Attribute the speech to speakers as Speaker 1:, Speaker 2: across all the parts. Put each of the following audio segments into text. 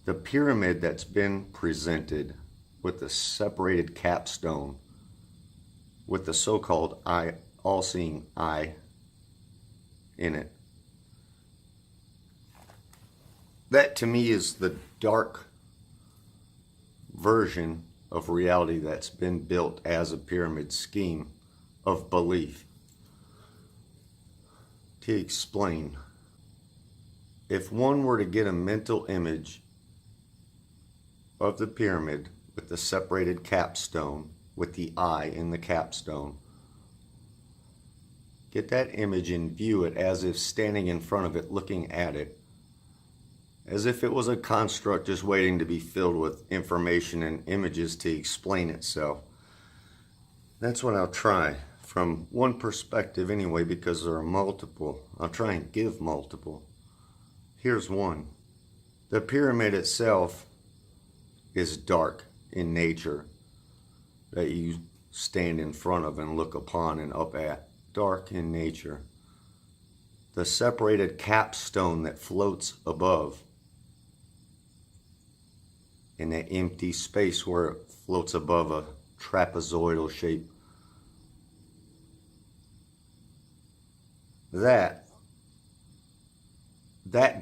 Speaker 1: The pyramid that's been presented with the separated capstone, with the so-called eye, all-seeing eye in it. That to me is the dark version of reality that's been built as a pyramid scheme of belief. To explain, if one were to get a mental image of the pyramid with the separated capstone, with the eye in the capstone, get that image and view it as if standing in front of it, looking at it, as if it was a construct just waiting to be filled with information and images to explain itself. That's what I'll try from one perspective anyway, because there are multiple. I'll try and give multiple. Here's one. The pyramid itself is dark in nature, that you stand in front of and look upon and up at. Dark in nature. The separated capstone that floats above, in that empty space where it floats above a trapezoidal shape, that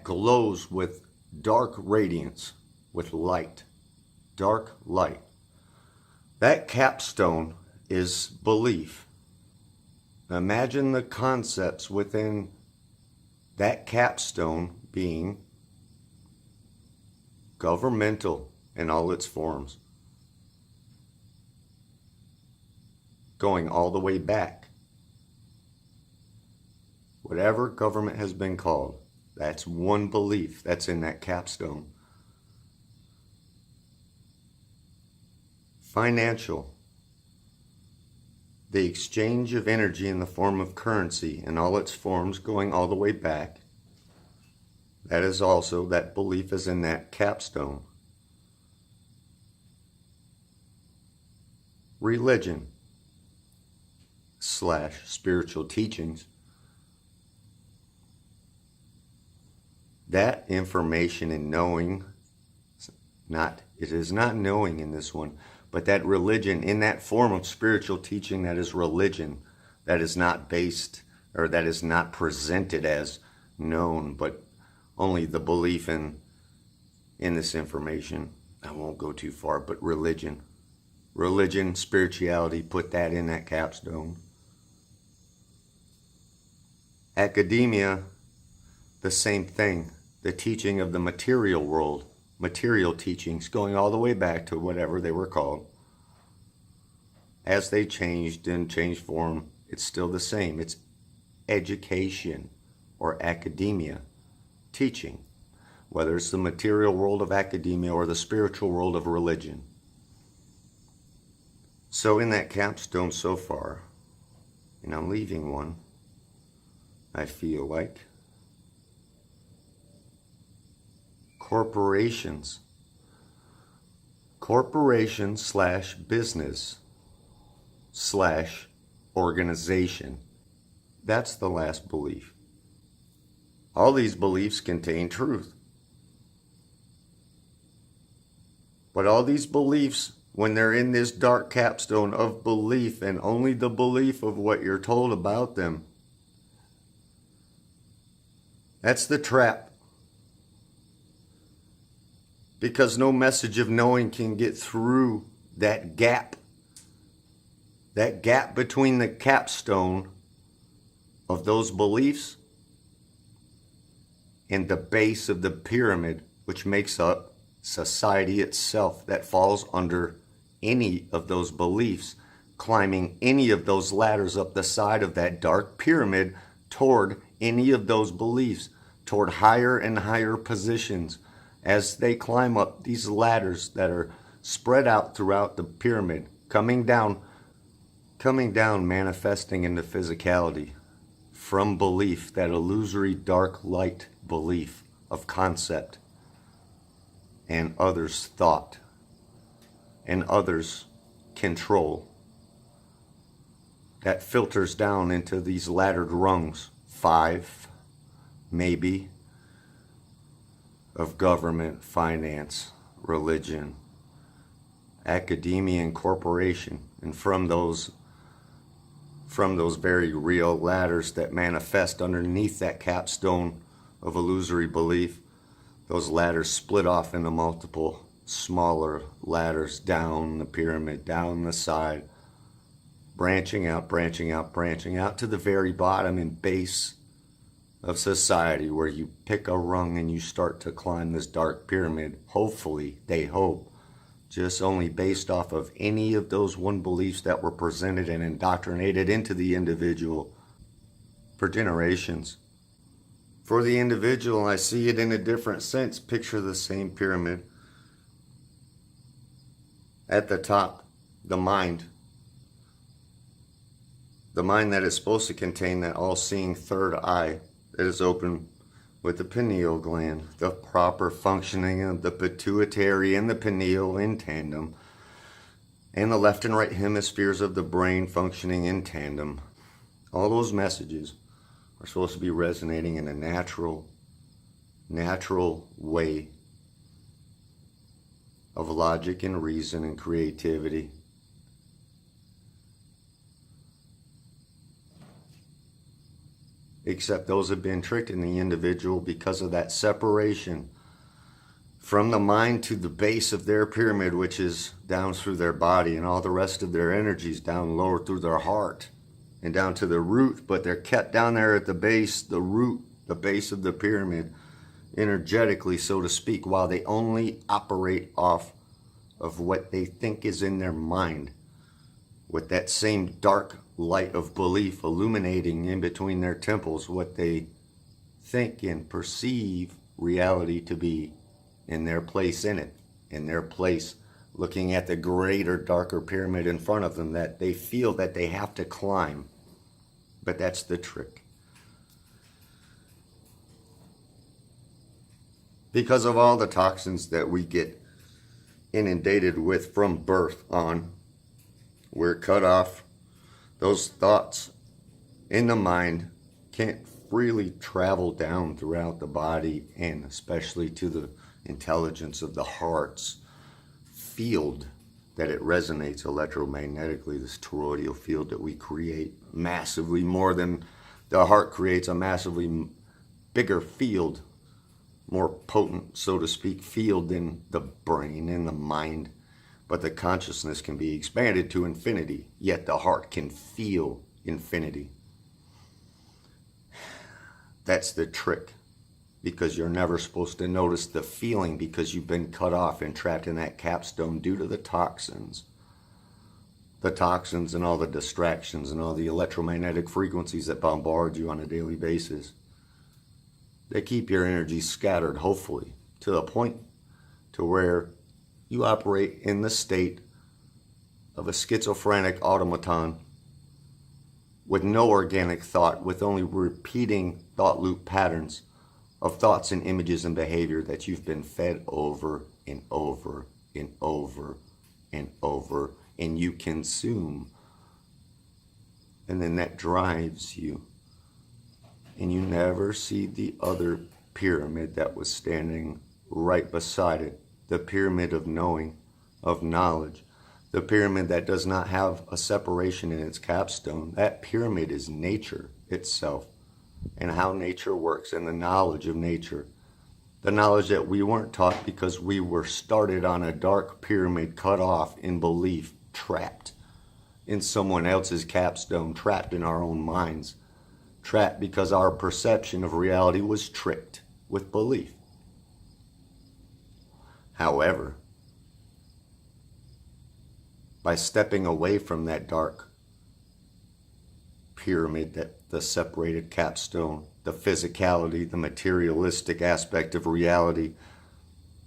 Speaker 1: glows with dark radiance, with light, dark light. That capstone is belief. Imagine the concepts within that capstone being governmental in all its forms, going all the way back. Whatever government has been called, that's one belief that's in that capstone. Financial, the exchange of energy in the form of currency in all its forms going all the way back. That is also, that belief is in that capstone. Religion / spiritual teachings. That information and knowing, it is not knowing in this one, but that religion in that form of spiritual teaching, that is religion, that is not based, or that is not presented as known, but only the belief in this information. I won't go too far, but religion, spirituality, put that in that capstone. Academia, the same thing. The teaching of the material world, material teachings going all the way back to whatever they were called. As they changed and changed form, it's still the same. It's education or academia, teaching, whether it's the material world of academia or the spiritual world of religion. So in that capstone so far, and I'm leaving one, I feel like, corporations / business / organization. That's the last belief. All these beliefs contain truth. But all these beliefs, when they're in this dark capstone of belief, and only the belief of what you're told about them, that's the trap. Because no message of knowing can get through that gap between the capstone of those beliefs and the base of the pyramid, which makes up society itself, that falls under any of those beliefs, climbing any of those ladders up the side of that dark pyramid toward any of those beliefs, toward higher and higher positions. As they climb up these ladders that are spread out throughout the pyramid, coming down, manifesting into physicality from belief, that illusory dark light belief of concept and others' thought and others' control, that filters down into these laddered rungs, 5, maybe, of government, finance, religion, academia, and corporation. And from those very real ladders that manifest underneath that capstone of illusory belief, those ladders split off into multiple smaller ladders down the pyramid, down the side, branching out to the very bottom and base of society, where you pick a rung and you start to climb this dark pyramid. Hopefully, they hope, just only based off of any of those one beliefs that were presented and indoctrinated into the individual for generations. For the individual, I see it in a different sense. Picture the same pyramid. At the top, the mind. The mind that is supposed to contain that all-seeing third eye that is open with the pineal gland, the proper functioning of the pituitary and the pineal in tandem, and the left and right hemispheres of the brain functioning in tandem. All those messages are supposed to be resonating in a natural way of logic and reason and creativity. Except those have been tricked in the individual because of that separation from the mind to the base of their pyramid, which is down through their body, and all the rest of their energies down lower through their heart and down to the root. But they're kept down there at the base, the root, the base of the pyramid, energetically, so to speak, while they only operate off of what they think is in their mind, with that same dark light of belief illuminating in between their temples what they think and perceive reality to be, in their place in it, in their place looking at the greater, darker pyramid in front of them that they feel that they have to climb. But that's the trick. Because of all the toxins that we get inundated with from birth on, we're cut off. Those thoughts in the mind can't freely travel down throughout the body, and especially to the intelligence of the heart's field that it resonates electromagnetically, this toroidal field that we create massively more than the heart creates, a massively bigger field, more potent, so to speak, field than the brain and the mind. But the consciousness can be expanded to infinity, yet the heart can feel infinity. That's the trick, because you're never supposed to notice the feeling, because you've been cut off and trapped in that capstone due to the toxins. The toxins and all the distractions and all the electromagnetic frequencies that bombard you on a daily basis. They keep your energy scattered, hopefully, to the point to where you operate in the state of a schizophrenic automaton with no organic thought, with only repeating thought loop patterns of thoughts and images and behavior that you've been fed over and over and over and over, and you consume. And then that drives you. And you never see the other pyramid that was standing right beside it. The pyramid of knowing, of knowledge. The pyramid that does not have a separation in its capstone. That pyramid is nature itself, and how nature works, and the knowledge of nature. The knowledge that we weren't taught because we were started on a dark pyramid, cut off in belief, trapped in someone else's capstone, trapped in our own minds. Trapped because our perception of reality was tricked with belief. However, by stepping away from that dark pyramid, that the separated capstone, the physicality, the materialistic aspect of reality,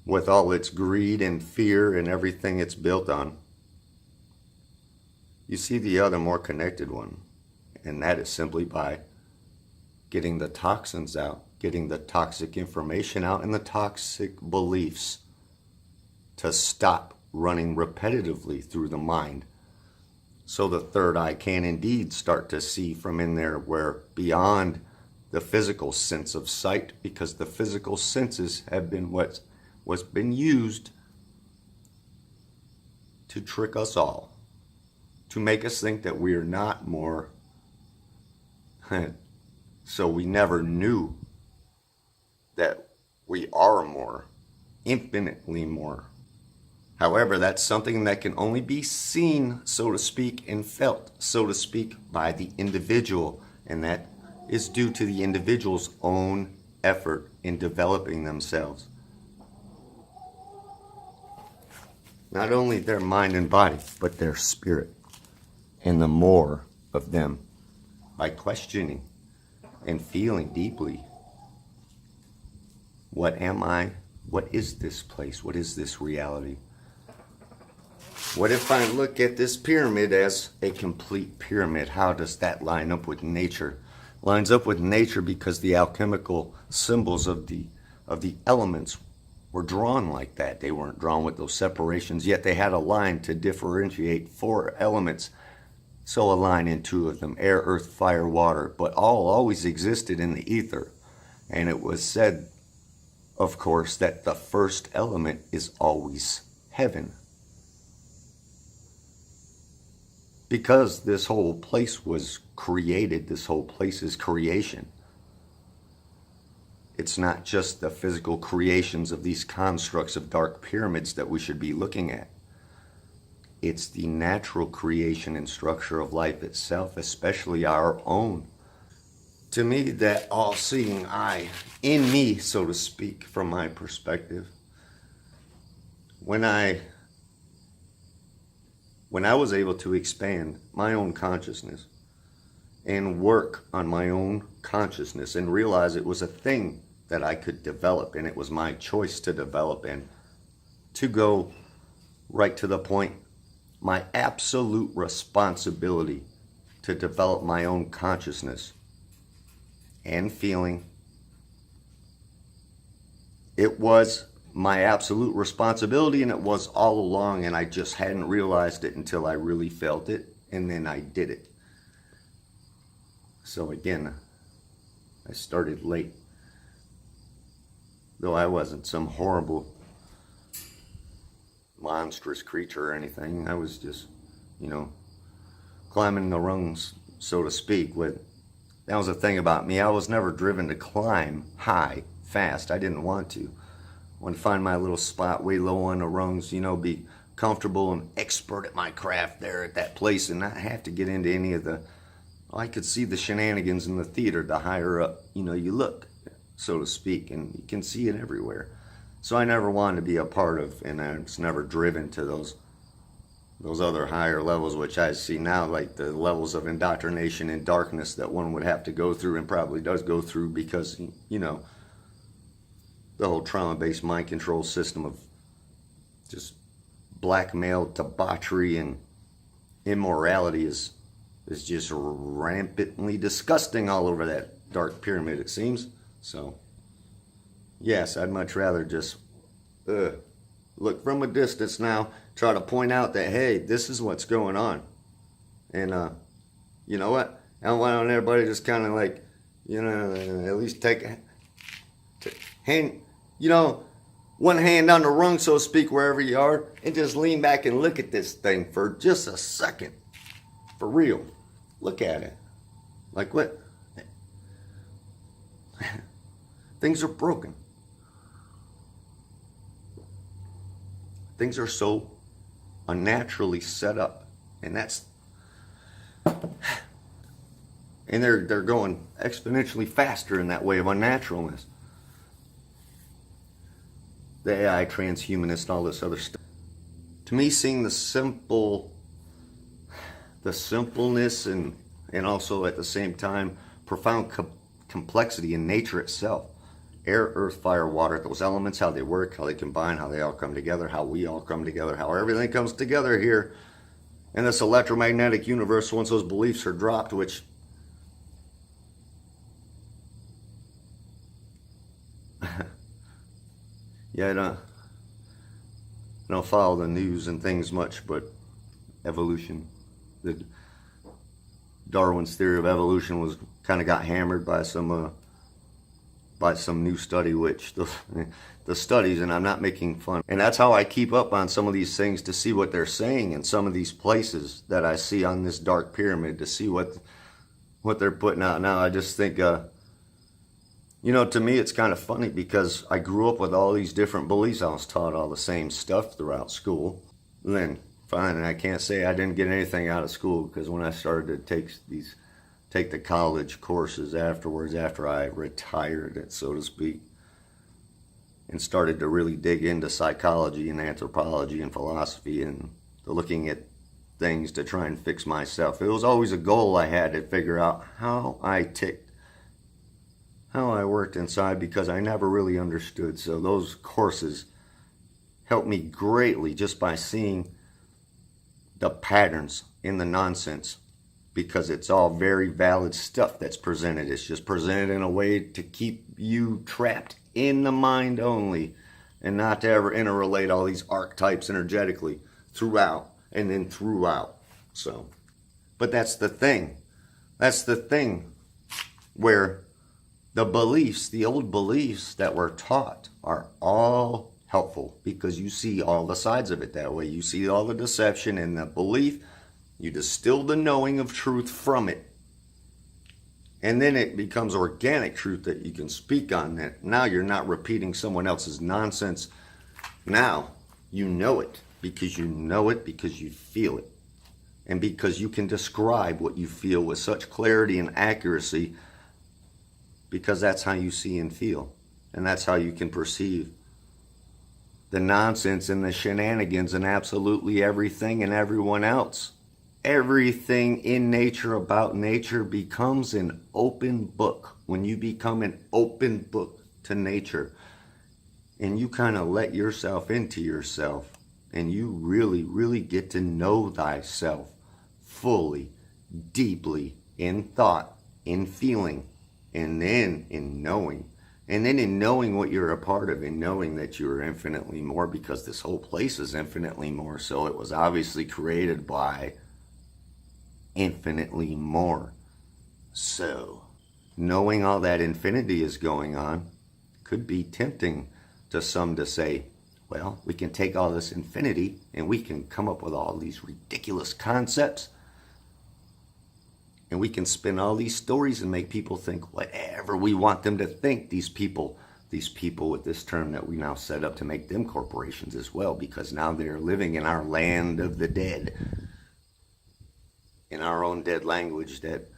Speaker 1: with all its greed and fear and everything it's built on, you see the other, more connected one. And that is simply by getting the toxins out, getting the toxic information out, and the toxic beliefs to stop running repetitively through the mind. So the third eye can indeed start to see from in there, where beyond the physical sense of sight, because the physical senses have been what's been used to trick us all, to make us think that we are not more. So we never knew that we are more, infinitely more. However, that's something that can only be seen, so to speak, and felt, so to speak, by the individual, and that is due to the individual's own effort in developing themselves. Not only their mind and body, but their spirit, and the more of them, by questioning and feeling deeply. What am I? What is this place? What is this reality? What if I look at this pyramid as a complete pyramid? How does that line up with nature? Lines up with nature because the alchemical symbols of the elements were drawn like that. They weren't drawn with those separations, yet they had a line to differentiate 4 elements. So a line in 2 of them, air, earth, fire, water, but all always existed in the ether. And it was said, of course, that the first element is always heaven. Because this whole place was created, this whole place is creation. It's not just the physical creations of these constructs of dark pyramids that we should be looking at. It's the natural creation and structure of life itself, especially our own. To me, that all-seeing eye, in me, so to speak, from my perspective, when I was able to expand my own consciousness and work on my own consciousness and realize it was a thing that I could develop, and it was my choice to develop, and to go right to the point, my absolute responsibility to develop my own consciousness and feeling. It was my absolute responsibility, and it was all along, and I just hadn't realized it until I really felt it, and then I did it. So again, I started late. Though I wasn't some horrible, monstrous creature or anything. I was just, climbing the rungs, so to speak. That was the thing about me. I was never driven to climb high, fast. I didn't want to. I wanted to find my little spot way low on the rungs, be comfortable and expert at my craft there at that place, and not have to get into any of the, I could see the shenanigans in the theater the higher up, you look, so to speak, and you can see it everywhere. So I never wanted to be a part of, and I was never driven to those other higher levels, which I see now, like the levels of indoctrination and darkness that one would have to go through, and probably does go through, because, the whole trauma-based mind control system of just blackmail, debauchery, and immorality is just rampantly disgusting all over that dark pyramid, it seems. So, yes, I'd much rather just look from a distance now, try to point out that, hey, this is what's going on. And, you know what? I don't want everybody just kind of like, at least take a hand, one hand on the rung, so to speak, wherever you are, and just lean back and look at this thing for just a second. For real. Look at it. Like what? Things are broken. Things are so unnaturally set up, and they're going exponentially faster in that way of unnaturalness. The AI, transhumanist, all this other stuff. To me, seeing the simpleness and also at the same time profound complexity in nature itself. Air, earth, fire, water, those elements, how they work, how they combine, how they all come together, how we all come together, how everything comes together here in this electromagnetic universe once those beliefs are dropped, which yeah, I don't follow the news and things much, but evolution, Darwin's theory of evolution was kind of got hammered by some by some new study, which the studies, and I'm not making fun. And that's how I keep up on some of these things, to see what they're saying in some of these places that I see on this dark pyramid, to see what they're putting out now. I just think, to me it's kind of funny, because I grew up with all these different beliefs. I was taught all the same stuff throughout school. And then fine, and I can't say I didn't get anything out of school, because when I started to take the college courses afterwards, after I retired, so to speak, and started to really dig into psychology and anthropology and philosophy and looking at things to try and fix myself. It was always a goal I had, to figure out how I ticked, how I worked inside, because I never really understood. So those courses helped me greatly, just by seeing the patterns in the nonsense, because it's all very valid stuff that's presented. It's just presented in a way to keep you trapped in the mind only, and not to ever interrelate all these archetypes energetically throughout and then throughout. So, but that's the thing. That's the thing where the beliefs, the old beliefs that were taught, are all helpful, because you see all the sides of it that way. You see all the deception and the belief. You distill the knowing of truth from it. And then it becomes organic truth that you can speak on. That now you're not repeating someone else's nonsense. Now you know it, because you feel it. And because you can describe what you feel with such clarity and accuracy, because that's how you see and feel. And that's how you can perceive the nonsense and the shenanigans and absolutely everything and everyone else. Everything in nature, about nature, becomes an open book when you become an open book to nature, and you kind of let yourself into yourself, and you really, really get to know thyself fully, deeply, in thought, in feeling, and then in knowing. And then in knowing what you're a part of, in knowing that you're infinitely more, because this whole place is infinitely more. So it was obviously created by infinitely more. So knowing all that infinity is going on could be tempting to some to say, well, we can take all this infinity and we can come up with all these ridiculous concepts, and we can spin all these stories and make people think whatever we want them to think. These people with this term that we now set up to make them corporations as well, because now they're living in our land of the dead, in our own dead language that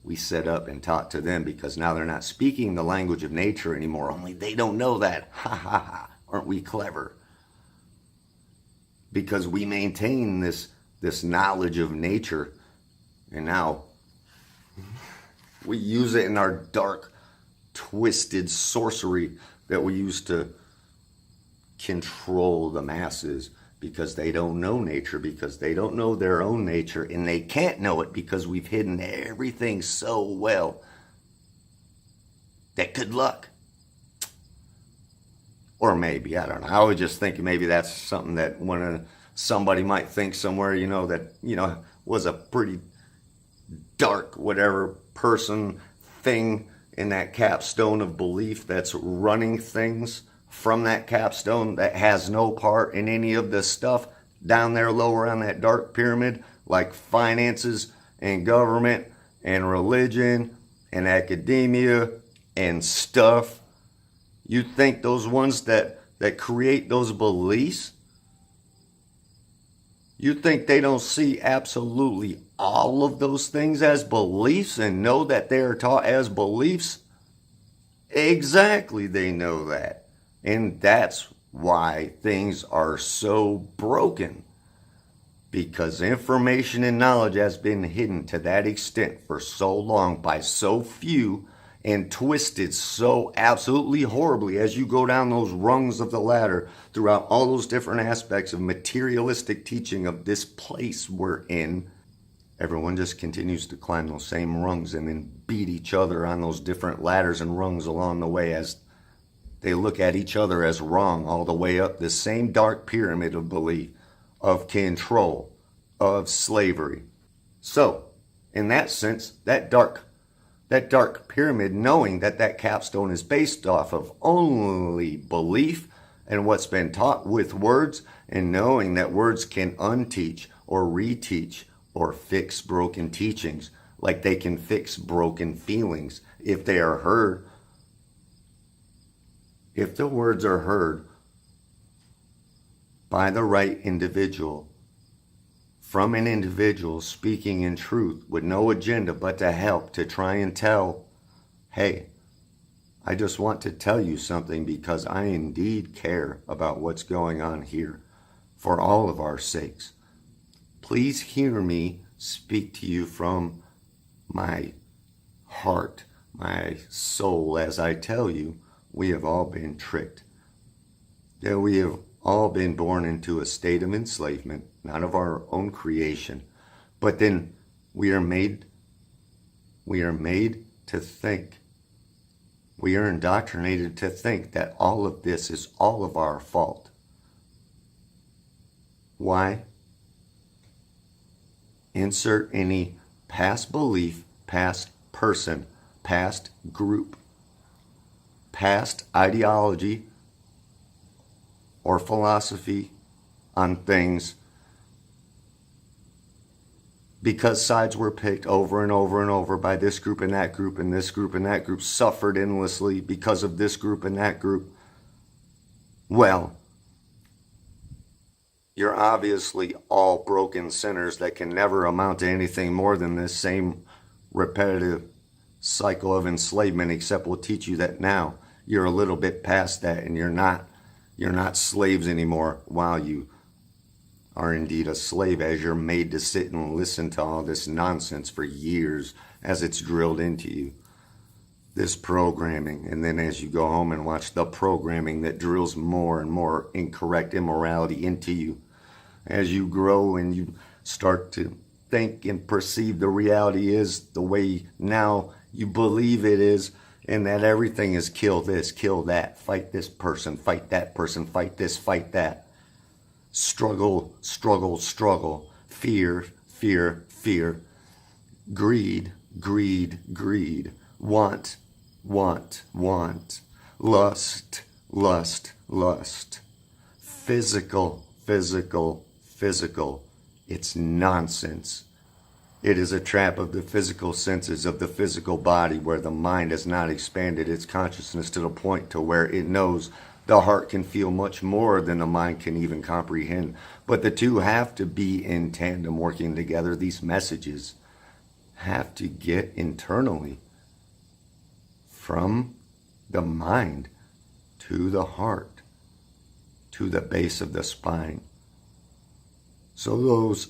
Speaker 1: we set up and taught to them, because now they're not speaking the language of nature anymore. Only they don't know that. Ha ha ha. Aren't we clever? Because we maintain this knowledge of nature, and now we use it in our dark, twisted sorcery that we use to control the masses, because they don't know nature, because they don't know their own nature, and they can't know it because we've hidden everything so well that good luck. Or maybe, I don't know. I was just thinking maybe that's something that somebody might think somewhere, that, was a pretty dark, whatever person, thing in that capstone of belief that's running things from that capstone, that has no part in any of the stuff down there lower on that dark pyramid, like finances and government and religion and academia and stuff. You think those ones that create those beliefs, you think they don't see absolutely all of those things as beliefs and know that they are taught as beliefs? Exactly, they know that. And that's why things are so broken. Because information and knowledge has been hidden to that extent for so long by so few, and twisted so absolutely horribly as you go down those rungs of the ladder throughout all those different aspects of materialistic teaching of this place we're in. Everyone just continues to climb those same rungs and then beat each other on those different ladders and rungs along the way, as they look at each other as wrong all the way up this same dark pyramid of belief, of control, of slavery. So, in that sense, that dark that dark pyramid, knowing that that capstone is based off of only belief and what's been taught with words, and knowing that words can unteach or reteach or fix broken teachings, like they can fix broken feelings if they are heard. If the words are heard by the right individual, from an individual speaking in truth with no agenda but to help, to try and tell, hey, I just want to tell you something because I indeed care about what's going on here for all of our sakes. Please hear me speak to you from my heart, my soul, as I tell you, we have all been tricked. That we have all been born into a state of enslavement, not of our own creation, but then we are made to think. We are indoctrinated to think that all of this is all of our fault. Why? Insert any past belief, past person, past group, past ideology or philosophy on things, because sides were picked over and over and over by this group and that group, and this group and that group suffered endlessly because of this group and that group. Well, you're obviously all broken sinners that can never amount to anything more than this same repetitive cycle of enslavement, except we'll teach you that now you're a little bit past that, and you're not slaves anymore while you are indeed a slave, as you're made to sit and listen to all this nonsense for years as it's drilled into you. This programming, and then as you go home and watch the programming that drills more and more incorrect immorality into you. As you grow and you start to think and perceive the reality is the way now you believe it is, and that everything is kill this, kill that, fight this person, fight that person, fight this, fight that. Struggle, struggle, struggle. Fear, fear, fear. Greed, greed, greed. Want, want, want. Lust, lust, lust. Physical, physical, physical. It's nonsense. It is a trap of the physical senses of the physical body, where the mind has not expanded its consciousness to the point to where it knows the heart can feel much more than the mind can even comprehend. But the two have to be in tandem, working together. These messages have to get internally from the mind to the heart, to the base of the spine. So those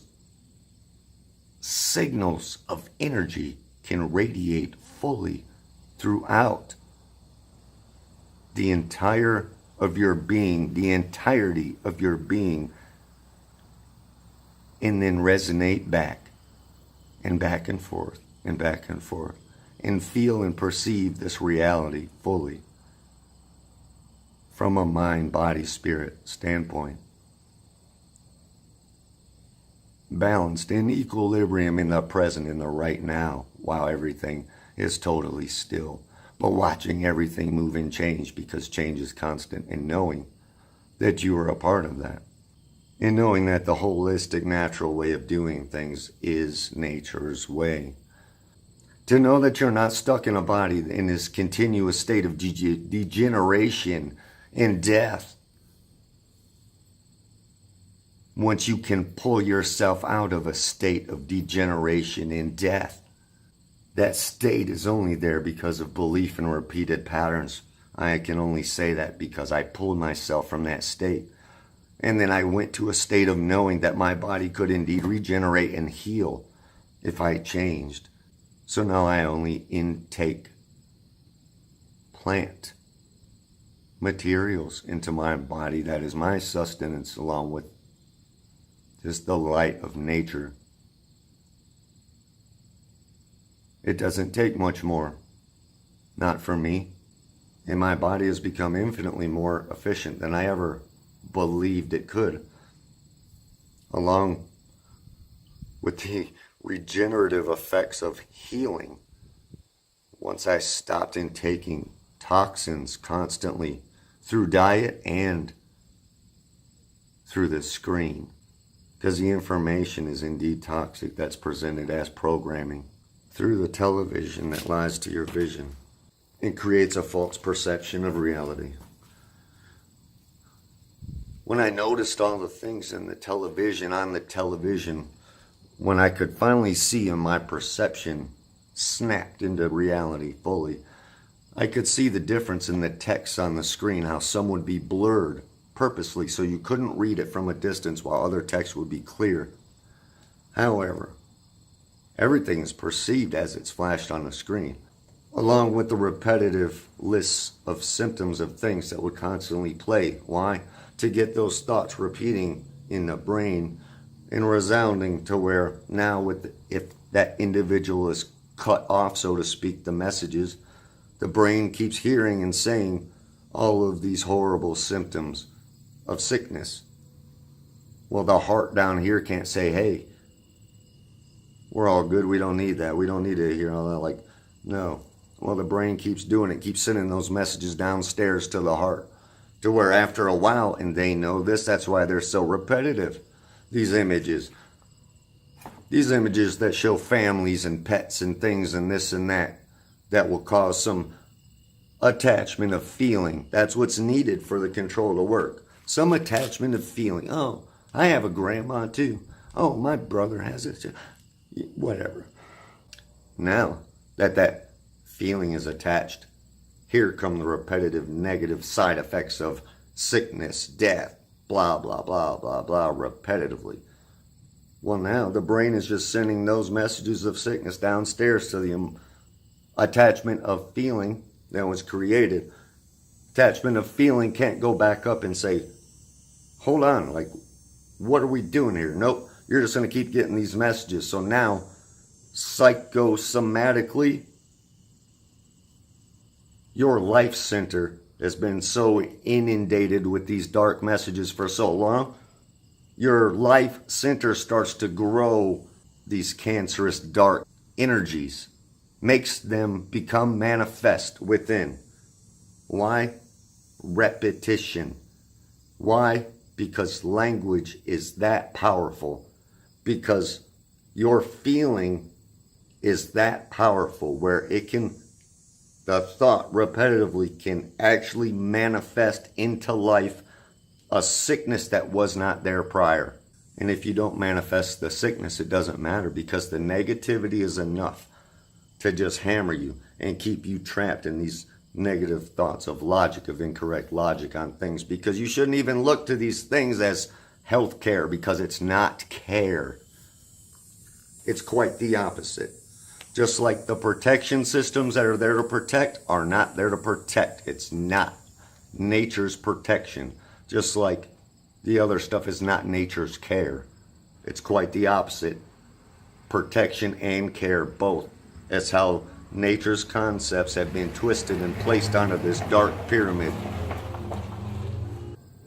Speaker 1: signals of energy can radiate fully throughout the entire of your being, the entirety of your being, and then resonate back and forth and back and forth, and feel and perceive this reality fully from a mind, body, spirit standpoint. Balanced in equilibrium in the present, in the right now, while everything is totally still. But watching everything move and change, because change is constant, and knowing that you are a part of that. And knowing that the holistic, natural way of doing things is nature's way. To know that you're not stuck in a body in this continuous state of degeneration and death. Once you can pull yourself out of a state of degeneration and death, that state is only there because of belief and repeated patterns. I can only say that because I pulled myself from that state. And then I went to a state of knowing that my body could indeed regenerate and heal if I changed. So now I only intake plant materials into my body. That is my sustenance, along with just the light of nature. It doesn't take much more. Not for me. And my body has become infinitely more efficient than I ever believed it could. Along with the regenerative effects of healing, once I stopped intaking toxins constantly through diet and through the screen, because the information is indeed toxic that's presented as programming through the television that lies to your vision and creates a false perception of reality. When I noticed all the things in the television, on the television, when I could finally see and my perception snapped into reality fully, I could see the difference in the text on the screen, how some would be blurred purposely so you couldn't read it from a distance while other text would be clear. However, everything is perceived as it's flashed on the screen, along with the repetitive lists of symptoms of things that would constantly play. Why? To get those thoughts repeating in the brain and resounding to where now if that individual is cut off, so to speak, the messages, the brain keeps hearing and saying all of these horrible symptoms of sickness. Well, the heart down here can't say, hey, we're all good, we don't need that, we don't need to hear all that. Like, no. Well, the brain keeps doing it, keeps sending those messages downstairs to the heart, to where after a while, and they know this, that's why they're so repetitive, these images that show families and pets and things and this and that will cause some attachment of feeling. That's what's needed for the control to work. Some attachment of feeling. Oh, I have a grandma too. Oh, my brother has it too. Whatever. Now that feeling is attached, here come the repetitive negative side effects of sickness, death, blah, blah, blah, blah, blah, repetitively. Well, now the brain is just sending those messages of sickness downstairs to the attachment of feeling that was created. Attachment of feeling can't go back up and say, hold on, like, what are we doing here? Nope, you're just going to keep getting these messages. So now, psychosomatically, your life center has been so inundated with these dark messages for so long, your life center starts to grow these cancerous dark energies, makes them become manifest within. Why? Repetition. Why? Because language is that powerful. Because your feeling is that powerful where it can, the thought repetitively can actually manifest into life a sickness that was not there prior. And if you don't manifest the sickness, it doesn't matter, because the negativity is enough to just hammer you and keep you trapped in these negative thoughts of logic, of incorrect logic on things, because you shouldn't even look to these things as health care, because it's not care. It's quite the opposite. Just like the protection systems that are there to protect are not there to protect. It's not nature's protection. Just like the other stuff is not nature's care. It's quite the opposite. Protection and care both. That's how nature's concepts have been twisted and placed onto this dark pyramid.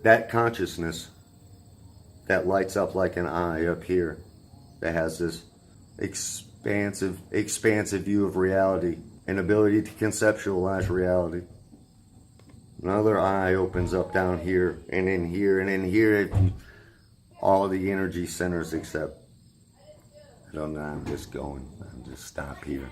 Speaker 1: That consciousness that lights up like an eye up here, that has this expansive view of reality and ability to conceptualize reality. Another eye opens up down here and in here and in here. All the energy centers except, I don't know, I'm just stop here.